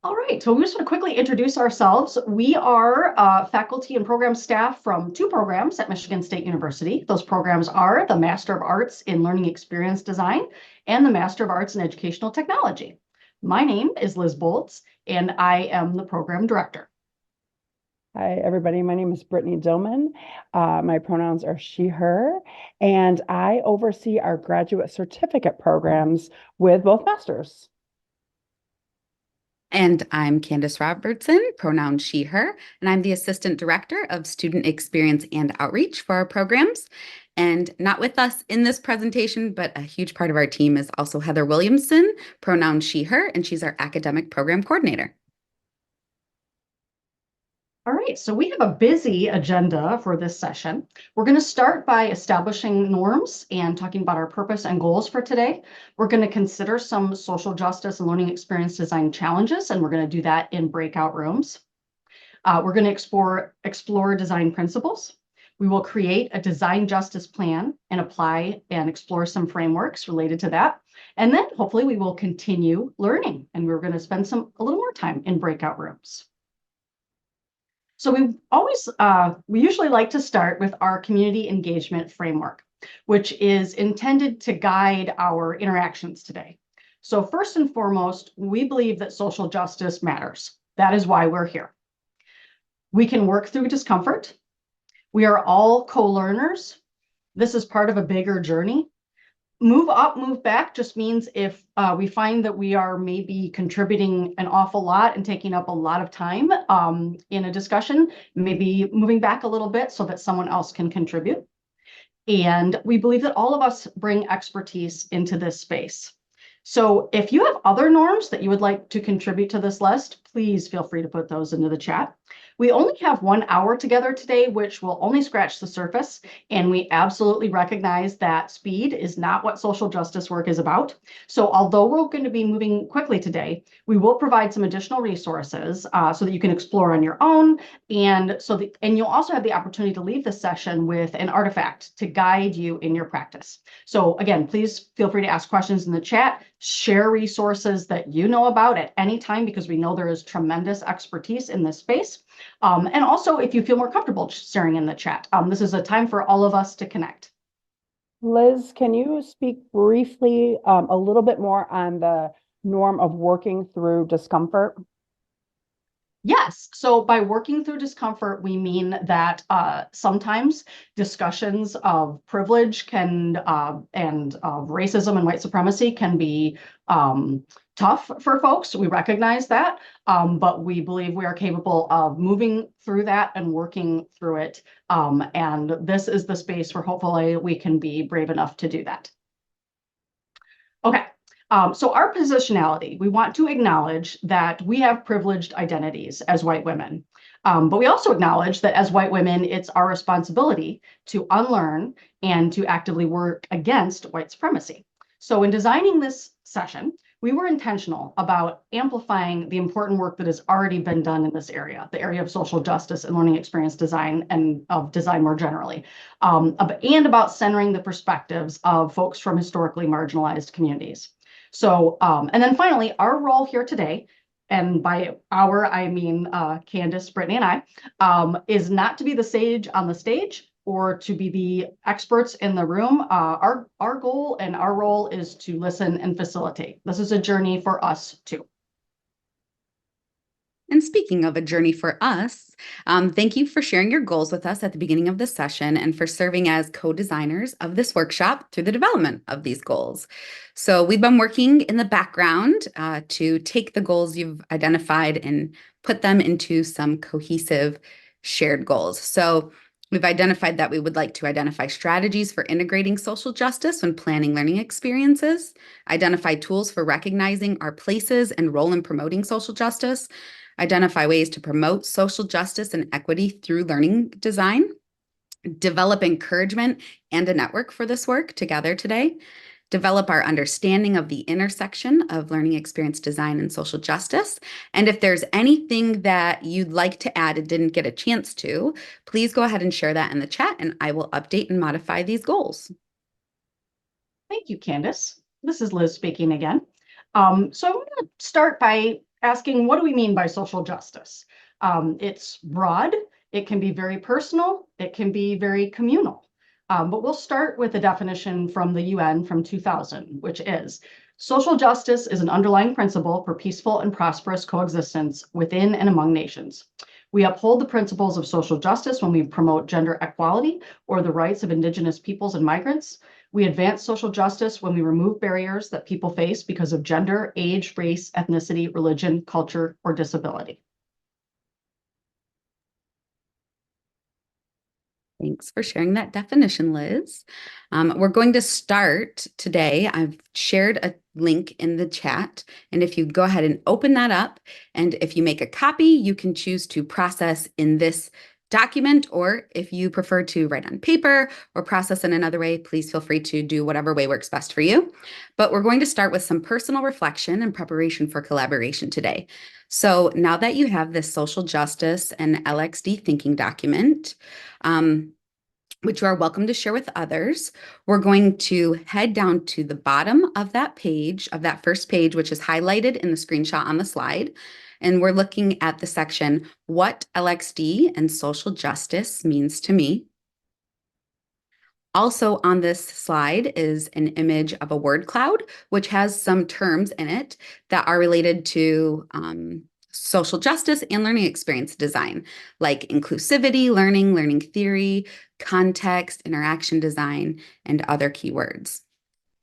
All right, so we just want to quickly introduce ourselves. We are faculty and program staff from two programs at Michigan State University. Those programs are the Master of Arts in Learning Experience Design and the Master of Arts in Educational Technology. My name is Liz Boltz, and I am the program director. Hi, everybody. My name is Brittany Dillman. My pronouns are she, her, and I oversee our graduate certificate programs with both masters. And I'm Candace Robertson, pronoun she, her, and I'm the Assistant Director of Student Experience and Outreach for our programs. And not with us in this presentation, but a huge part of our team is also Heather Williamson, pronoun she, her, and she's our Academic Program Coordinator. All right, so we have a busy agenda for this session. We're going to start by establishing norms and talking about our purpose and goals for today. We're going to consider some social justice and learning experience design challenges, and we're going to do that in breakout rooms. We're going to explore design principles. We will create a design justice plan and apply and explore some frameworks related to that. And then hopefully we will continue learning, and we're going to spend a little more time in breakout rooms. So we usually like to start with our community engagement framework, which is intended to guide our interactions today. So first and foremost, we believe that social justice matters. That is why we're here. We can work through discomfort. We are all co-learners. This is part of a bigger journey. Move up, move back just means if we find that we are maybe contributing an awful lot and taking up a lot of time in a discussion, maybe moving back a little bit so that someone else can contribute. And we believe that all of us bring expertise into this space. So if you have other norms that you would like to contribute to this list, please feel free to put those into the chat. We only have 1 hour together today, which will only scratch the surface. And we absolutely recognize that speed is not what social justice work is about. So although we're going to be moving quickly today, we will provide some additional resources so that you can explore on your own. And you'll also have the opportunity to leave the session with an artifact to guide you in your practice. So again, please feel free to ask questions in the chat, share resources that you know about at any time, because we know there is tremendous expertise in this space. And also, if you feel more comfortable sharing in the chat, this is a time for all of us to connect. Liz, can you speak briefly a little bit more on the norm of working through discomfort? Yes. So by working through discomfort, we mean that sometimes discussions of privilege and of racism and white supremacy can be tough for folks. We recognize that, but we believe we are capable of moving through that and working through it. And this is the space where hopefully we can be brave enough to do that. Okay. So our positionality, we want to acknowledge that we have privileged identities as white women. But we also acknowledge that as white women, it's our responsibility to unlearn and to actively work against white supremacy. So in designing this session, we were intentional about amplifying the important work that has already been done in this area, the area of social justice and learning experience design and of design more generally, and about centering the perspectives of folks from historically marginalized communities. So, and then finally, our role here today, and by our, I mean Candace, Brittany, and I, is not to be the sage on the stage or to be the experts in the room. Our goal and our role is to listen and facilitate. This is a journey for us too. And speaking of a journey for us, thank you for sharing your goals with us at the beginning of the session and for serving as co-designers of this workshop through the development of these goals. So we've been working in the background to take the goals you've identified and put them into some cohesive shared goals. So we've identified that we would like to identify strategies for integrating social justice when planning learning experiences, identify tools for recognizing our places and role in promoting social justice, identify ways to promote social justice and equity through learning design, develop encouragement and a network for this work together today, develop our understanding of the intersection of learning experience design and social justice. And if there's anything that you'd like to add and didn't get a chance to, please go ahead and share that in the chat and I will update and modify these goals. Thank you, Candace. This is Liz speaking again. So I'm going to start by asking, what do we mean by social justice? It's broad, it can be very personal, it can be very communal. But we'll start with a definition from the UN from 2000, which is social justice is an underlying principle for peaceful and prosperous coexistence within and among nations. We uphold the principles of social justice when we promote gender equality or the rights of Indigenous peoples and migrants. We advance social justice when we remove barriers that people face because of gender, age, race, ethnicity, religion, culture, or disability. Thanks for sharing that definition, Liz. We're going to start today. I've shared a link in the chat, and if you go ahead and open that up, and if you make a copy, you can choose to process in this document, or if you prefer to write on paper or process in another way, please feel free to do whatever way works best for you. But we're going to start with some personal reflection and preparation for collaboration today. So now that you have this social justice and LXD thinking document, which you are welcome to share with others, we're going to head down to the bottom of that page, of that first page, which is highlighted in the screenshot on the slide. And we're looking at the section, What LXD and Social Justice Means to Me. Also on this slide is an image of a word cloud, which has some terms in it that are related to social justice and learning experience design, like inclusivity, learning theory, context, interaction design, and other keywords.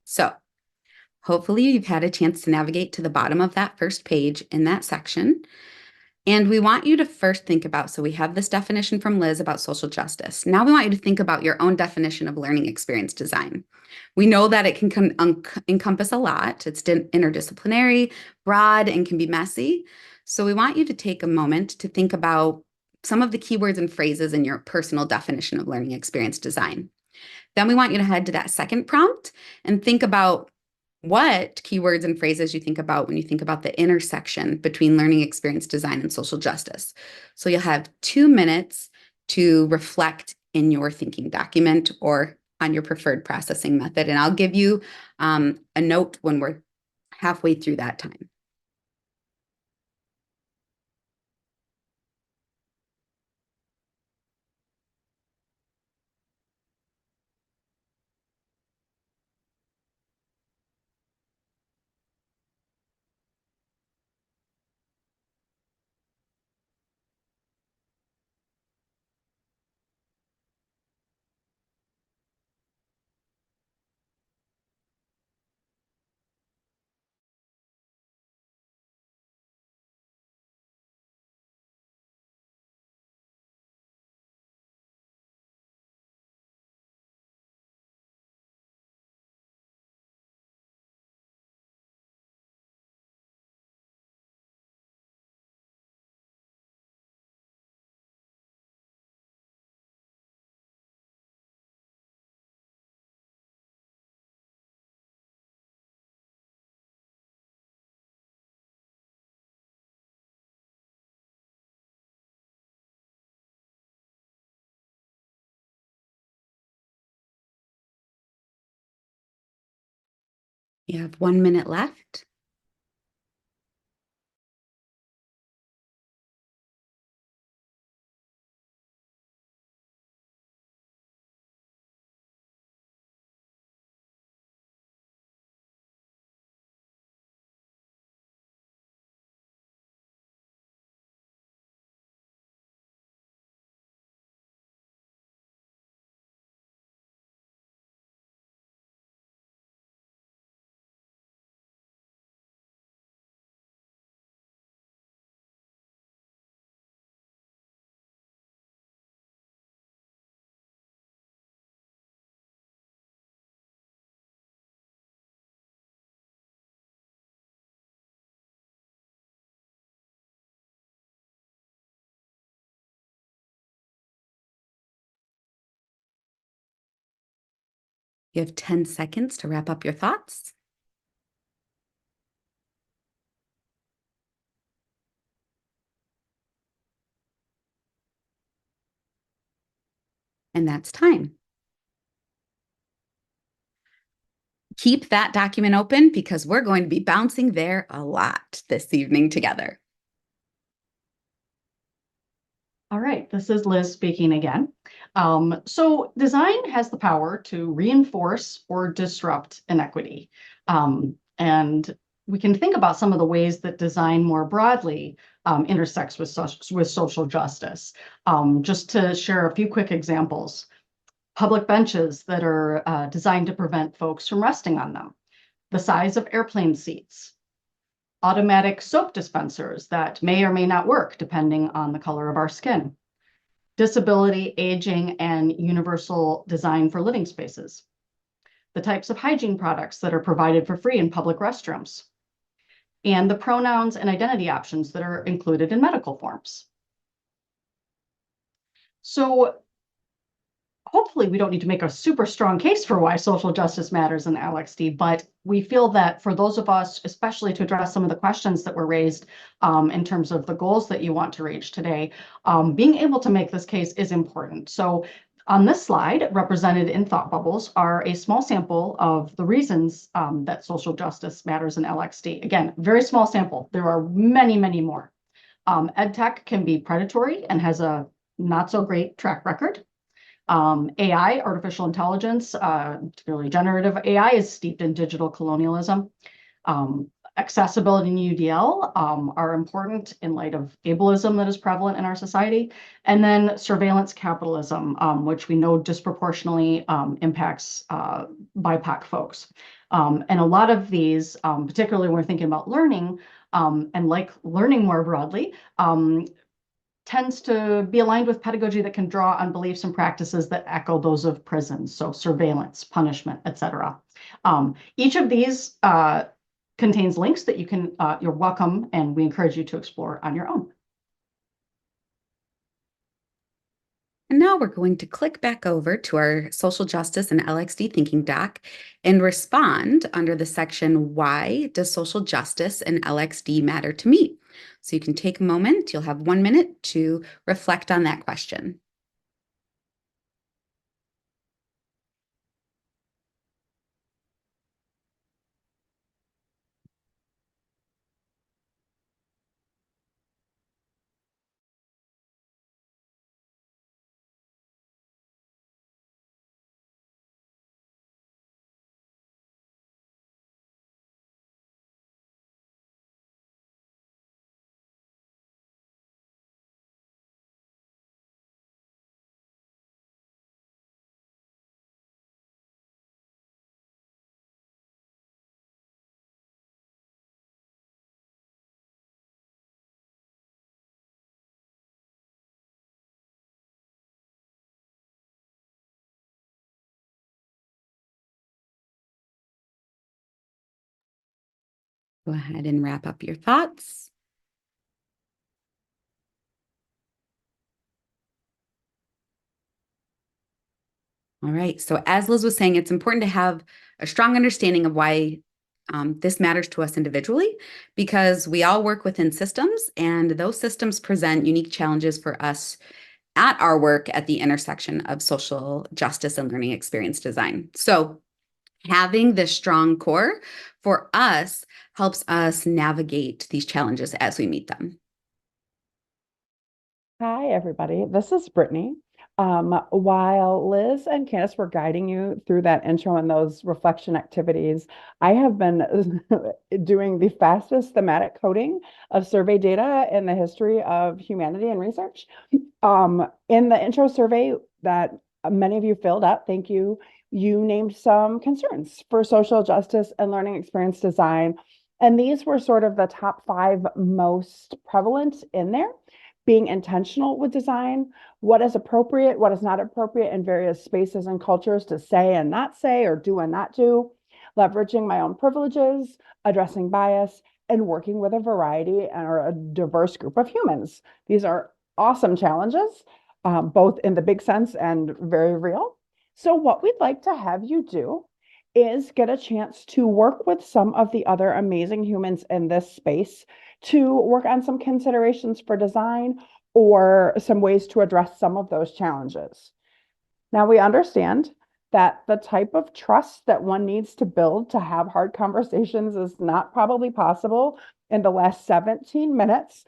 So hopefully you've had a chance to navigate to the bottom of that first page in that section. And we want you to first think about, so we have this definition from Liz about social justice. Now we want you to think about your own definition of learning experience design. We know that it can encompass a lot. It's interdisciplinary, broad, and can be messy. So we want you to take a moment to think about some of the keywords and phrases in your personal definition of learning experience design. Then we want you to head to that second prompt and think about what keywords and phrases you think about when you think about the intersection between learning experience design and social justice. So you'll have 2 minutes to reflect in your thinking document or on your preferred processing method. And I'll give you a note when we're halfway through that time. You have 1 minute left. You have 10 seconds to wrap up your thoughts. And that's time. Keep that document open because we're going to be bouncing there a lot this evening together. All right, this is Liz speaking again. So design has the power to reinforce or disrupt inequity. And we can think about some of the ways that design more broadly intersects with social justice. Just to share a few quick examples. Public benches that are designed to prevent folks from resting on them. The size of airplane seats. Automatic soap dispensers that may or may not work depending on the color of our skin. Disability, aging, and universal design for living spaces. The types of hygiene products that are provided for free in public restrooms. And the pronouns and identity options that are included in medical forms. So hopefully we don't need to make a super strong case for why social justice matters in MALXD, but we feel that for those of us, especially to address some of the questions that were raised in terms of the goals that you want to reach today, being able to make this case is important. So on this slide, represented in thought bubbles, are a small sample of the reasons that social justice matters in MALXD. Again, very small sample. There are many, many more. EdTech can be predatory and has a not so great track record. AI, artificial intelligence, particularly generative AI, is steeped in digital colonialism. Accessibility and UDL are important in light of ableism that is prevalent in our society. And then surveillance capitalism, which we know disproportionately impacts BIPOC folks. And a lot of these, particularly when we're thinking about learning and like learning more broadly, tends to be aligned with pedagogy that can draw on beliefs and practices that echo those of prisons, so surveillance, punishment, etc. Each of these contains links that you're welcome, and we encourage you to explore on your own. And now we're going to click back over to our social justice and LXD thinking doc and respond under the section, Why does social justice and LXD matter to me? So you can take a moment, you'll have 1 minute to reflect on that question. Go ahead and wrap up your thoughts. All right, so as Liz was saying, it's important to have a strong understanding of why this matters to us individually, because we all work within systems, and those systems present unique challenges for us at our work at the intersection of social justice and learning experience design. So having this strong core for us helps us navigate these challenges as we meet them. Hi, everybody. This is Brittany. While Liz and Candace were guiding you through that intro and those reflection activities, I have been doing the fastest thematic coding of survey data in the history of humanity and research. In the intro survey that many of you filled out, thank you, you named some concerns for social justice and learning experience design. And these were sort of the top 5 most prevalent in there. Being intentional with design, what is appropriate, what is not appropriate in various spaces and cultures to say and not say, or do and not do, leveraging my own privileges, addressing bias, and working with a variety or a diverse group of humans. These are awesome challenges, both in the big sense and very real. So what we'd like to have you do is get a chance to work with some of the other amazing humans in this space to work on some considerations for design or some ways to address some of those challenges. Now, we understand that the type of trust that one needs to build to have hard conversations is not probably possible in the last 17 minutes,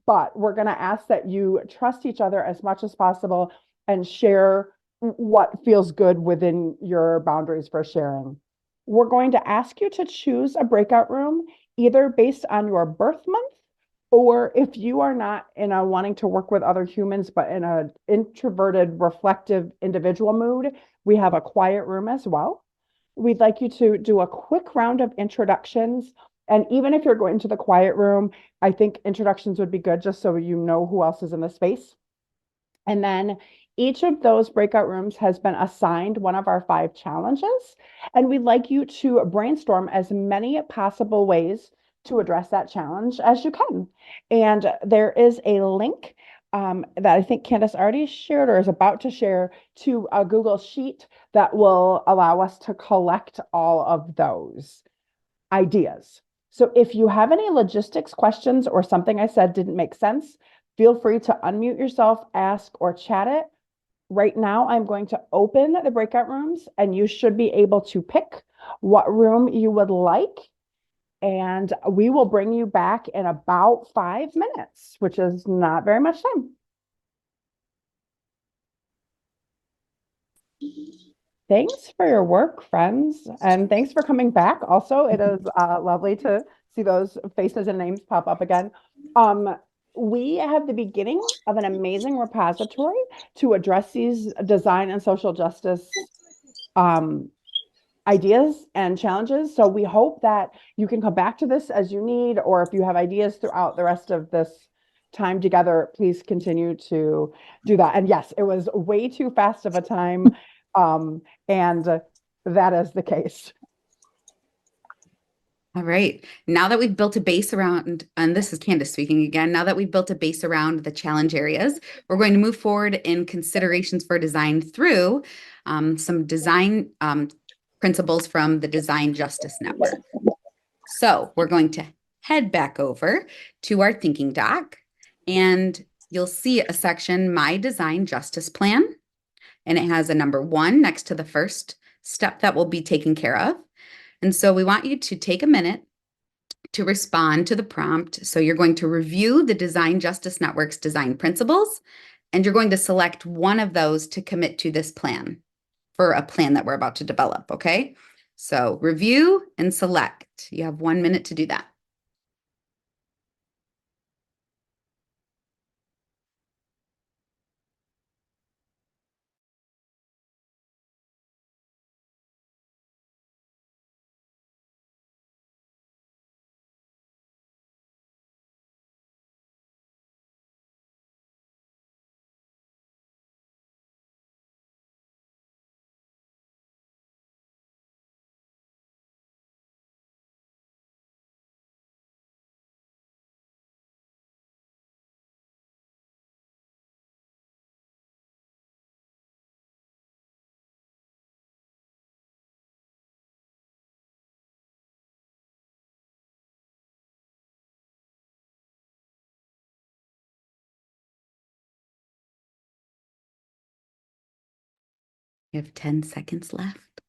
but we're going to ask that you trust each other as much as possible and share what feels good within your boundaries for sharing. We're going to ask you to choose a breakout room either based on your birth month, or if you are not in a wanting to work with other humans, but in an introverted, reflective individual mood, we have a quiet room as well. We'd like you to do a quick round of introductions. And even if you're going to the quiet room, I think introductions would be good just so you know who else is in the space. And then each of those breakout rooms has been assigned one of our 5 challenges. And we'd like you to brainstorm as many possible ways to address that challenge as you can. And there is a link that I think Candace already shared or is about to share to a Google Sheet that will allow us to collect all of those ideas. So if you have any logistics questions or something I said didn't make sense, feel free to unmute yourself, ask, or chat it. Right now, I'm going to open the breakout rooms and you should be able to pick what room you would like. And we will bring you back in about 5 minutes, which is not very much time. Thanks for your work, friends. And thanks for coming back. Also, it is lovely to see those faces and names pop up again. We have the beginning of an amazing repository to address these design and social justice ideas and challenges. So we hope that you can come back to this as you need, or if you have ideas throughout the rest of this time together, please continue to do that. And yes, it was way too fast of a time. And that is the case. All right. Now that we've built a base around, and this is Candace speaking again, now that we've built a base around the challenge areas, we're going to move forward in considerations for design through some design principles from the Design Justice Network. So we're going to head back over to our thinking doc, and you'll see a section, My Design Justice Plan, and it has a number 1 next to the first step that will be taken care of. And so we want you to take a minute to respond to the prompt. So you're going to review the Design Justice Network's design principles, and you're going to select one of those to commit to this plan for a plan that we're about to develop, okay? So review and select. You have 1 minute to do that. You have 10 seconds left.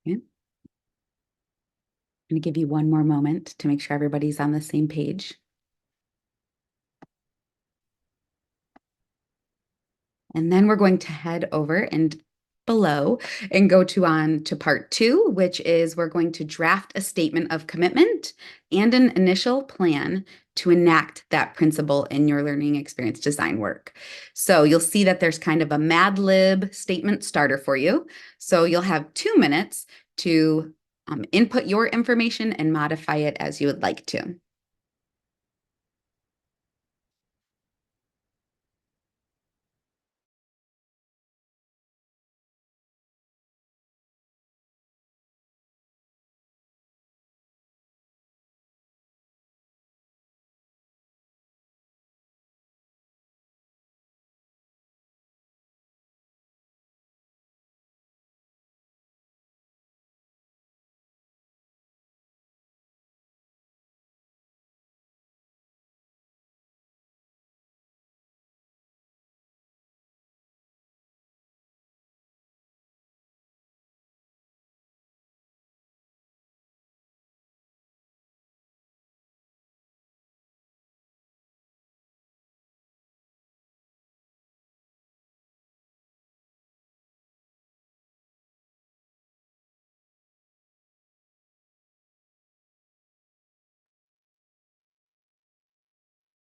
Okay. I'm going to give you one more moment to make sure everybody's on the same page. And then we're going to head over and below and go on to part 2, which is we're going to draft a statement of commitment and an initial plan to enact that principle in your learning experience design work. So you'll see that there's kind of a Mad Lib statement starter for you. So you'll have 2 minutes to input your information and modify it as you would like to.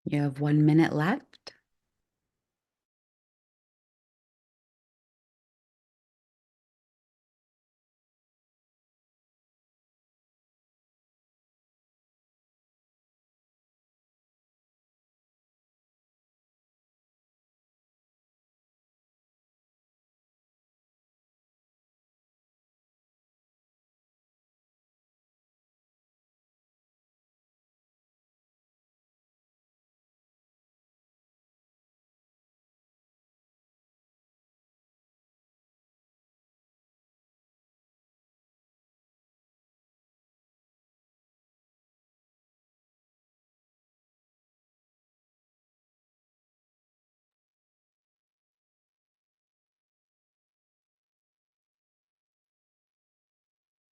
You have 1 minute left.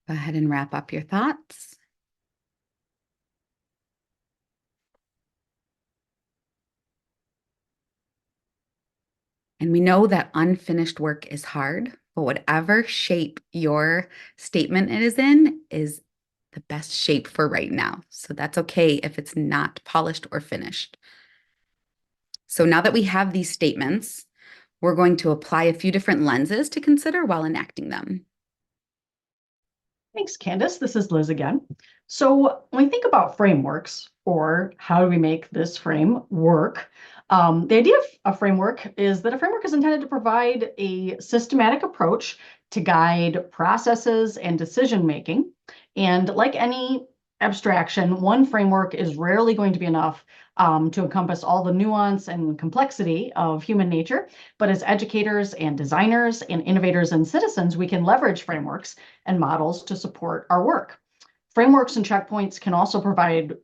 Go ahead and wrap up your thoughts. And we know that unfinished work is hard, but whatever shape your statement is in is the best shape for right now. So that's okay if it's not polished or finished. So now that we have these statements, we're going to apply a few different lenses to consider while enacting them. Thanks, Candace. This is Liz again. So when we think about frameworks, or how do we make this frame work, the idea of a framework is that a framework is intended to provide a systematic approach to guide processes and decision making. And like any abstraction, one framework is rarely going to be enough to encompass all the nuance and complexity of human nature. But as educators and designers and innovators and citizens, we can leverage frameworks and models to support our work. Frameworks and checkpoints can also provide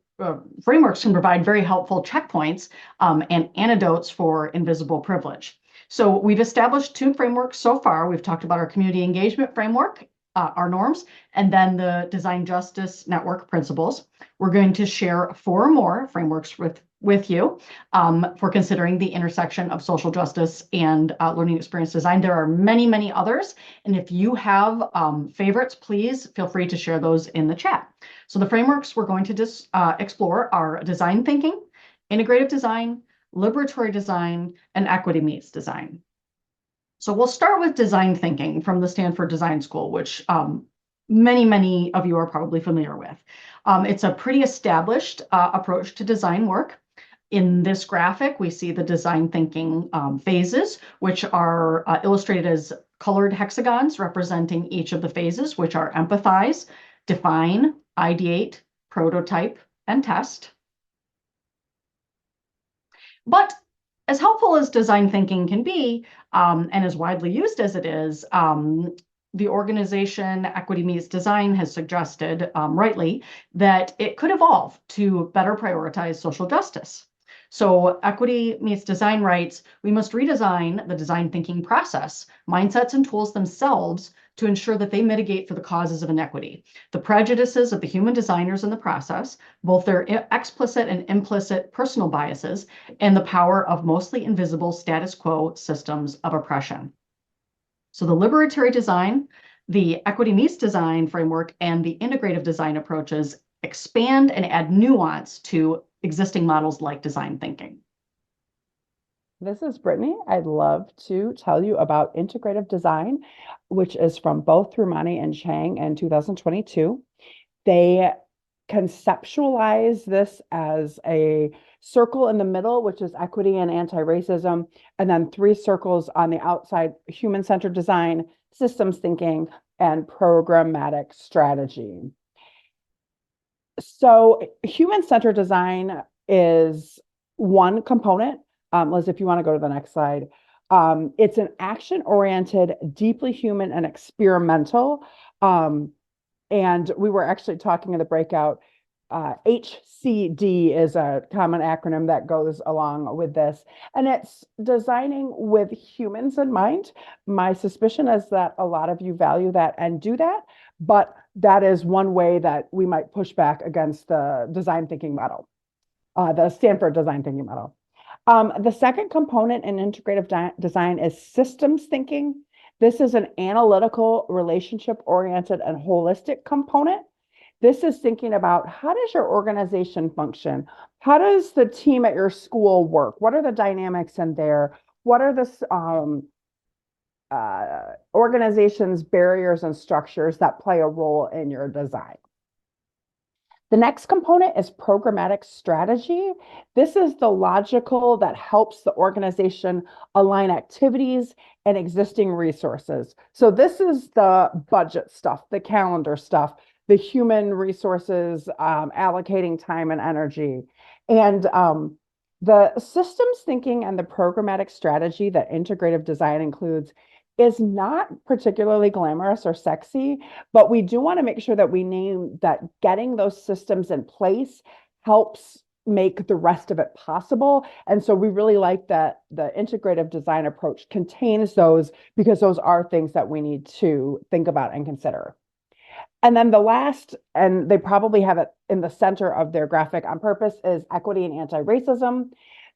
frameworks can provide very helpful checkpoints and antidotes for invisible privilege. So we've established 2 frameworks so far. We've talked about our community engagement framework, our norms, and then the design justice network principles. We're going to share 4 more frameworks with you for considering the intersection of social justice and learning experience design. There are many, many others. And if you have favorites, please feel free to share those in the chat. So the frameworks we're going to explore are design thinking, integrative design, liberatory design, and equity meets design. So we'll start with design thinking from the Stanford Design School, which many, many of you are probably familiar with. It's a pretty established approach to design work. In this graphic, we see the design thinking phases, which are illustrated as colored hexagons representing each of the phases, which are empathize, define, ideate, prototype, and test. But as helpful as design thinking can be, and as widely used as it is, the organization Equity Meets Design has suggested, rightly, that it could evolve to better prioritize social justice. So Equity Meets Design writes, we must redesign the design thinking process, mindsets and tools themselves to ensure that they mitigate for the causes of inequity, the prejudices of the human designers in the process, both their explicit and implicit personal biases, and the power of mostly invisible status quo systems of oppression. So the liberatory design, the equity meets design framework, and the integrative design approaches expand and add nuance to existing models like design thinking. This is Brittany. I'd love to tell you about integrative design, which is from both Rumani and Chang in 2022. They conceptualize this as a circle in the middle, which is equity and anti-racism, and then 3 circles on the outside, human-centered design, systems thinking, and programmatic strategy. So human-centered design is one component. Liz, if you want to go to the next slide. It's an action-oriented, deeply human and experimental. And we were actually talking in the breakout, HCD is a common acronym that goes along with this. And it's designing with humans in mind. My suspicion is that a lot of you value that and do that, but that is one way that we might push back against the design thinking model, the Stanford design thinking model. The second component in integrative design is systems thinking. This is an analytical, relationship-oriented, and holistic component. This is thinking about how does your organization function? How does the team at your school work? What are the dynamics in there? What are the organization's barriers and structures that play a role in your design? The next component is programmatic strategy. This is the logical that helps the organization align activities and existing resources. So this is the budget stuff, the calendar stuff, the human resources, allocating time and energy. And the systems thinking and the programmatic strategy that integrative design includes is not particularly glamorous or sexy, but we do want to make sure that we name that getting those systems in place helps make the rest of it possible. And so we really like that the integrative design approach contains those, because those are things that we need to think about and consider. And then the last, and they probably have it in the center of their graphic on purpose, is equity and anti-racism.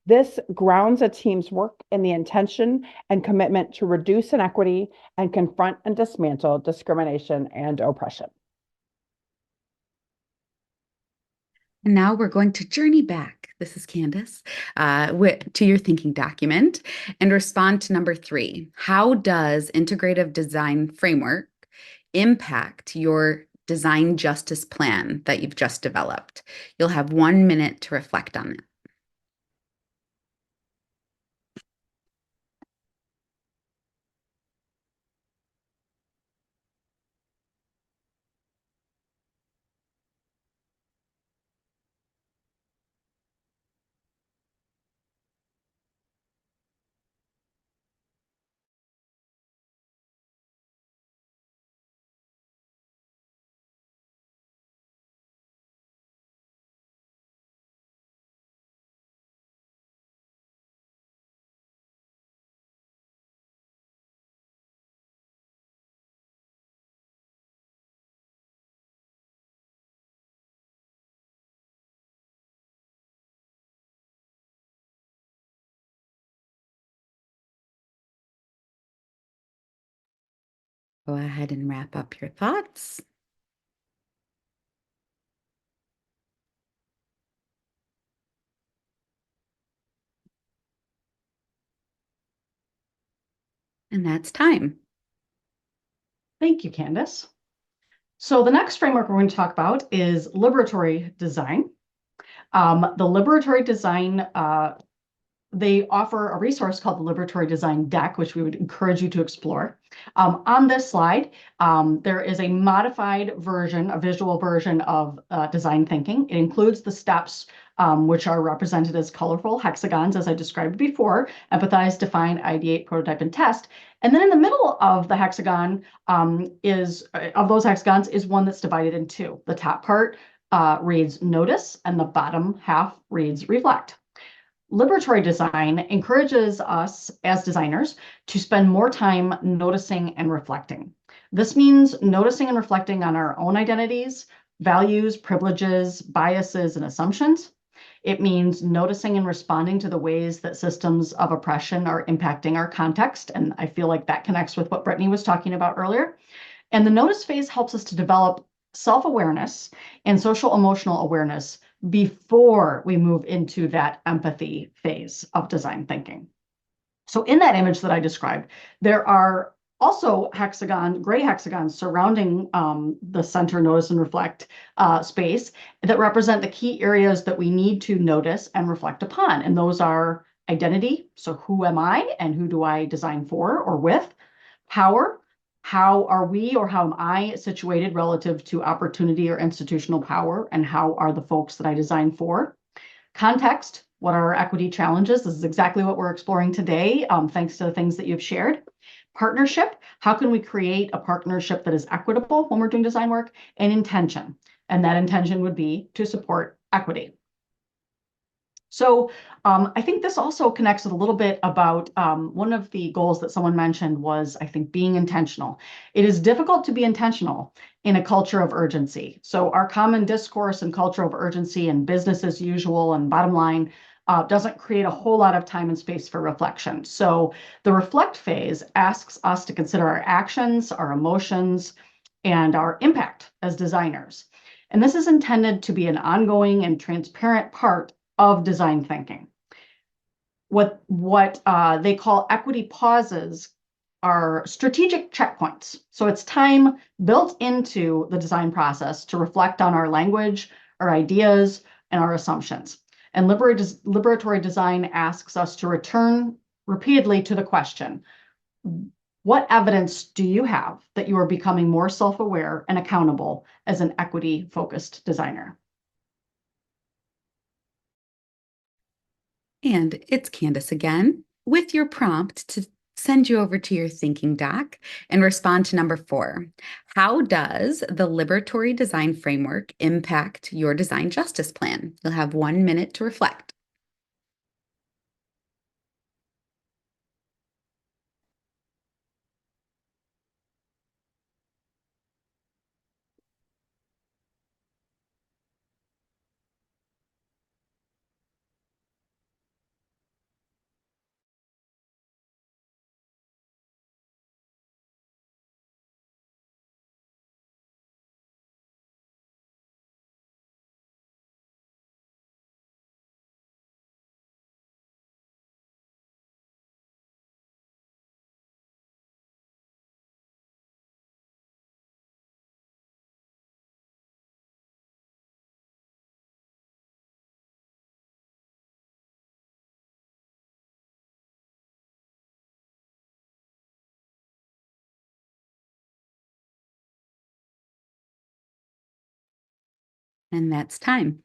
This grounds a team's work in the intention and commitment to reduce inequity and confront and dismantle discrimination and oppression. And now we're going to journey back. This is Candace, to your thinking document and respond to number 3. How does integrative design framework impact your design justice plan that you've just developed? You'll have 1 minute to reflect on it. Go ahead and wrap up your thoughts. And that's time. Thank you, Candace. So the next framework we're going to talk about is liberatory design. The liberatory design, they offer a resource called the Liberatory Design Deck, which we would encourage you to explore. On this slide, there is a modified version, a visual version of design thinking. It includes the steps which are represented as colorful hexagons, as I described before: empathize, define, ideate, prototype, and test. And then in the middle of the hexagon of those hexagons is one that's divided in 2. The top part reads notice, and the bottom half reads reflect. Liberatory design encourages us as designers to spend more time noticing and reflecting. This means noticing and reflecting on our own identities, values, privileges, biases, and assumptions. It means noticing and responding to the ways that systems of oppression are impacting our context. And I feel like that connects with what Brittany was talking about earlier. And the notice phase helps us to develop self-awareness and social emotional awareness before we move into that empathy phase of design thinking. So in that image that I described, there are also gray hexagons surrounding the center notice and reflect space that represent the key areas that we need to notice and reflect upon. And those are identity, so who am I and who do I design for or with? Power, how are we or how am I situated relative to opportunity or institutional power, and how are the folks that I design for? Context, what are our equity challenges? This is exactly what we're exploring today, thanks to the things that you've shared. Partnership, how can we create a partnership that is equitable when we're doing design work? And intention, and that intention would be to support equity. So I think this also connects with a little bit about one of the goals that someone mentioned was, I think, being intentional. It is difficult to be intentional in a culture of urgency. So our common discourse and culture of urgency and business as usual and bottom line doesn't create a whole lot of time and space for reflection. So the reflect phase asks us to consider our actions, our emotions, and our impact as designers. And this is intended to be an ongoing and transparent part of design thinking. What they call equity pauses are strategic checkpoints. So it's time built into the design process to reflect on our language, our ideas, and our assumptions. And liberatory design asks us to return repeatedly to the question, what evidence do you have that you are becoming more self-aware and accountable as an equity-focused designer? And it's Candace again with your prompt to send you over to your thinking doc and respond to number 4. How does the liberatory design framework impact your design justice plan? You'll have 1 minute to reflect. And that's time.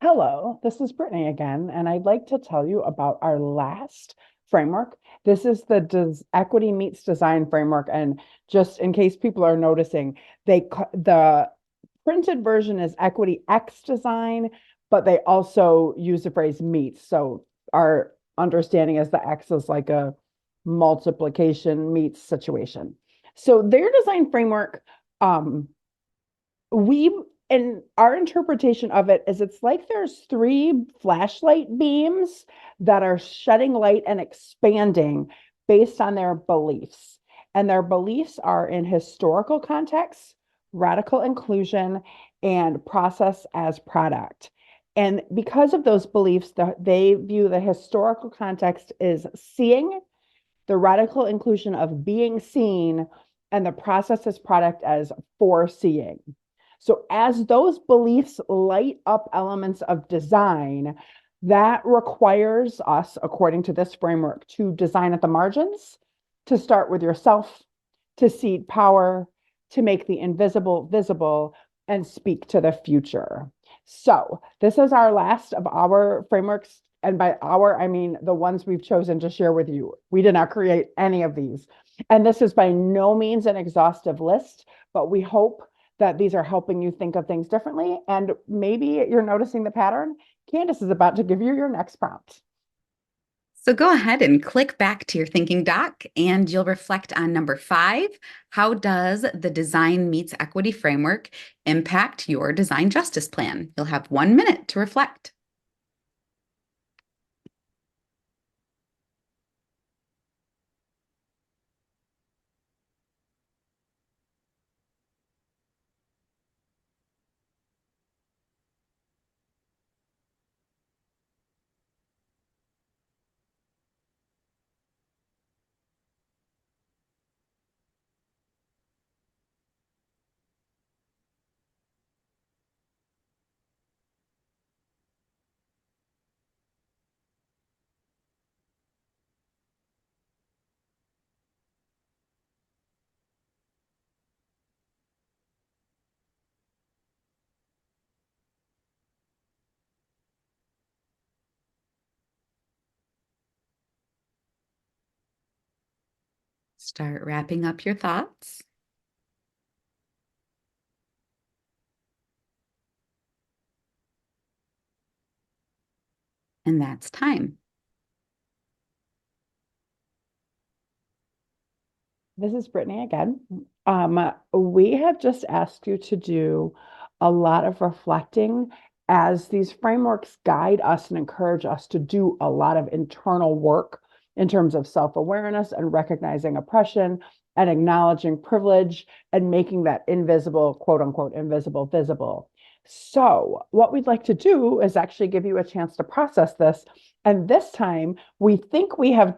Hello, this is Brittany again, and I'd like to tell you about our last framework. This is the Equity Meets Design framework, and just in case people are noticing, the printed version is Equity X Design, but they also use the phrase meets. So our understanding is the X is like a multiplication meets situation. So their design framework, we and our interpretation of it is it's like there's 3 flashlight beams that are shedding light and expanding based on their beliefs. And their beliefs are in historical context, radical inclusion, and process as product. And because of those beliefs, they view the historical context is seeing, the radical inclusion of being seen, and the process as product as foreseeing. So as those beliefs light up elements of design, that requires us, according to this framework, to design at the margins, to start with yourself, to seed power, to make the invisible visible, and speak to the future. So this is our last of our frameworks. And by our, I mean the ones we've chosen to share with you. We did not create any of these. And this is by no means an exhaustive list, but we hope that these are helping you think of things differently. And maybe you're noticing the pattern. Candace is about to give you your next prompt. So go ahead and click back to your thinking doc and you'll reflect on number 5. How does the Design Meets Equity framework impact your design justice plan? You'll have 1 minute to reflect. Start wrapping up your thoughts. And that's time. This is Brittany again. We have just asked you to do a lot of reflecting as these frameworks guide us and encourage us to do a lot of internal work in terms of self-awareness and recognizing oppression and acknowledging privilege and making that invisible, quote unquote, invisible visible. So what we'd like to do is actually give you a chance to process this. And this time, we think we have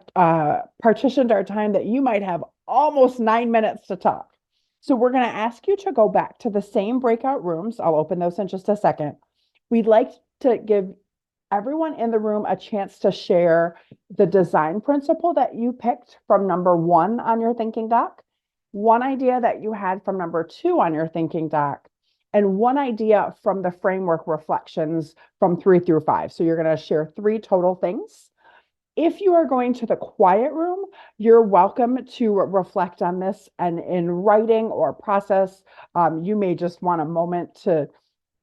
partitioned our time that you might have almost 9 minutes to talk. So we're going to ask you to go back to the same breakout rooms. I'll open those in just a second. We'd like to give everyone in the room a chance to share the design principle that you picked from number 1 on your thinking doc, one idea that you had from number 2 on your thinking doc, and one idea from the framework reflections from 3 through 5. So you're going to share 3 total things. If you are going to the quiet room, you're welcome to reflect on this and in writing or process. You may just want a moment to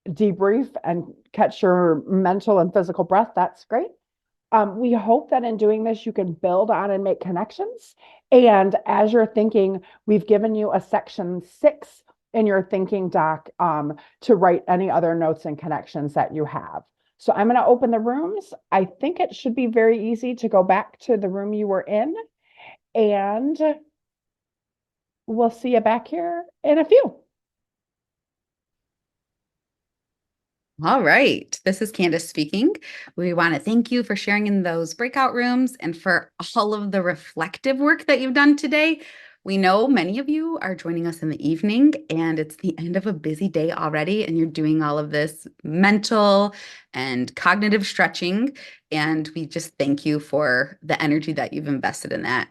debrief and catch your mental and physical breath. That's great. We hope that in doing this, you can build on and make connections. And as you're thinking, we've given you a section 6 in your thinking doc to write any other notes and connections that you have. So I'm going to open the rooms. I think it should be very easy to go back to the room you were in, and we'll see you back here in a few. All right, this is Candace speaking. We want to thank you for sharing in those breakout rooms and for all of the reflective work that you've done today. We know many of you are joining us in the evening, and it's the end of a busy day already, and you're doing all of this mental and cognitive stretching, and we just thank you for the energy that you've invested in that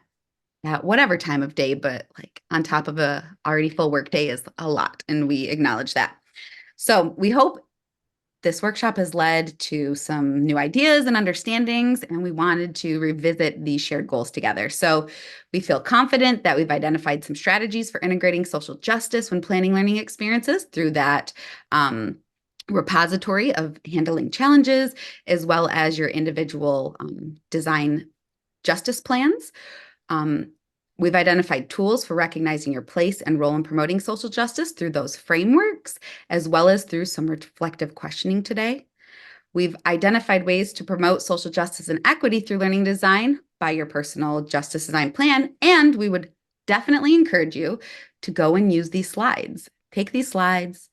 at whatever time of day, but like on top of a already full work day is a lot, and we acknowledge that. So we hope this workshop has led to some new ideas and understandings, and we wanted to revisit these shared goals together. So we feel confident that we've identified some strategies for integrating social justice when planning learning experiences through that repository of handling challenges, as well as your individual design justice plans. We've identified tools for recognizing your place and role in promoting social justice through those frameworks, as well as through some reflective questioning today. We've identified ways to promote social justice and equity through learning design by your personal justice design plan, and we would definitely encourage you to go and use these slides. Take these slides,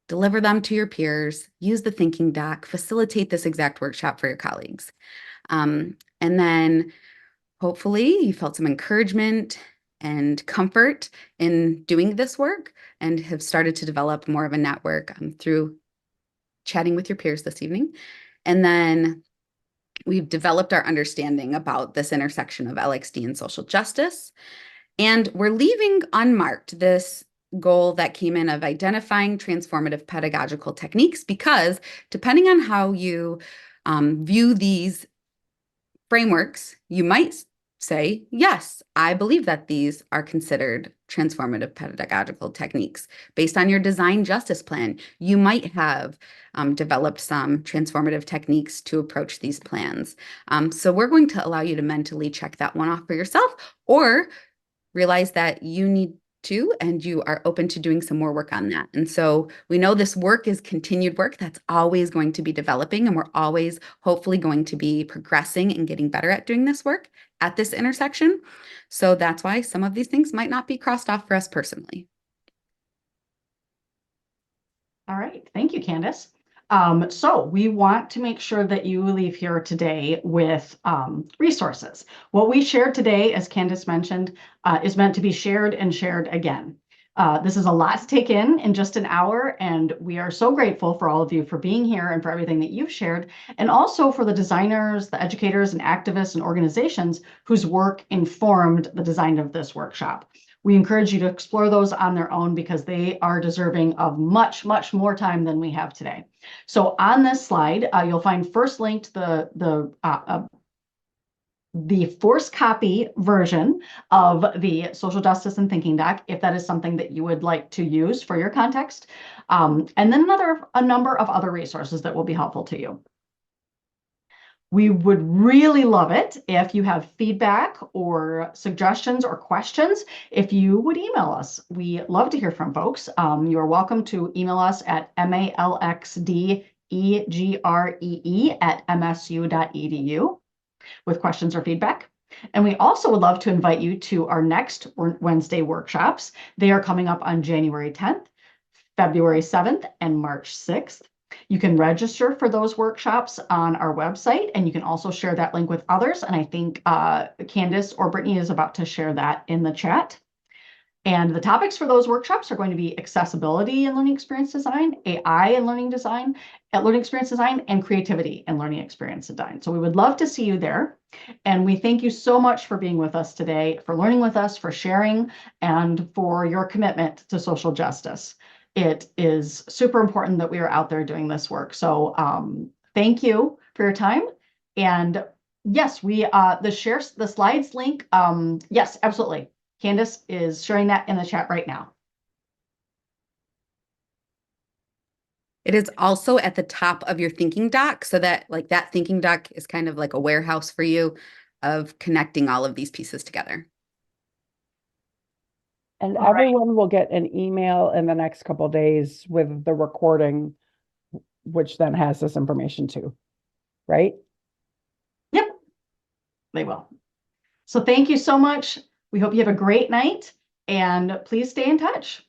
deliver them to your peers, use the thinking doc, facilitate this exact workshop for your colleagues. And then hopefully you felt some encouragement and comfort in doing this work and have started to develop more of a network through chatting with your peers this evening. And then we've developed our understanding about this intersection of LXD and social justice. And we're leaving unmarked this goal that came in of identifying transformative pedagogical techniques, because depending on how you view these frameworks, you might say, yes, I believe that these are considered transformative pedagogical techniques. Based on your design justice plan, you might have developed some transformative techniques to approach these plans. So we're going to allow you to mentally check that one off for yourself, or realize that you need to, and you are open to doing some more work on that. And so we know this work is continued work that's always going to be developing, and we're always hopefully going to be progressing and getting better at doing this work at this intersection. So that's why some of these things might not be crossed off for us personally. All right, thank you, Candace. So we want to make sure that you leave here today with resources. What we shared today, as Candace mentioned, is meant to be shared and shared again. This is a lot to take in just an hour, and we are so grateful for all of you for being here and for everything that you've shared, and also for the designers, the educators, and activists and organizations whose work informed the design of this workshop. We encourage you to explore those on their own, because they are deserving of much, much more time than we have today. So on this slide, you'll find first linked the forced copy version of the social justice and thinking doc, if that is something that you would like to use for your context, and then a number of other resources that will be helpful to you. We would really love it if you have feedback or suggestions or questions, if you would email us. We love to hear from folks. You are welcome to email us at malxdegree@msu.edu with questions or feedback. And we also would love to invite you to our next Wednesday workshops. They are coming up on January 10th, February 7th, and March 6th. You can register for those workshops on our website, and you can also share that link with others. And I think Candace or Brittany is about to share that in the chat. And the topics for those workshops are going to be accessibility in learning experience design, AI in learning design, learning experience design, and creativity in learning experience design. So we would love to see you there. And we thank you so much for being with us today, for learning with us, for sharing, and for your commitment to social justice. It is super important that we are out there doing this work. So thank you for your time. And yes, the slides link. Yes, absolutely. Candace is sharing that in the chat right now. It is also at the top of your thinking doc, so that like that thinking doc is kind of like a warehouse for you of connecting all of these pieces together. And All right. everyone will get an email in the next couple of days with the recording, which then has this information too, right? Yep, they will. So thank you so much. We hope you have a great night, and please stay in touch.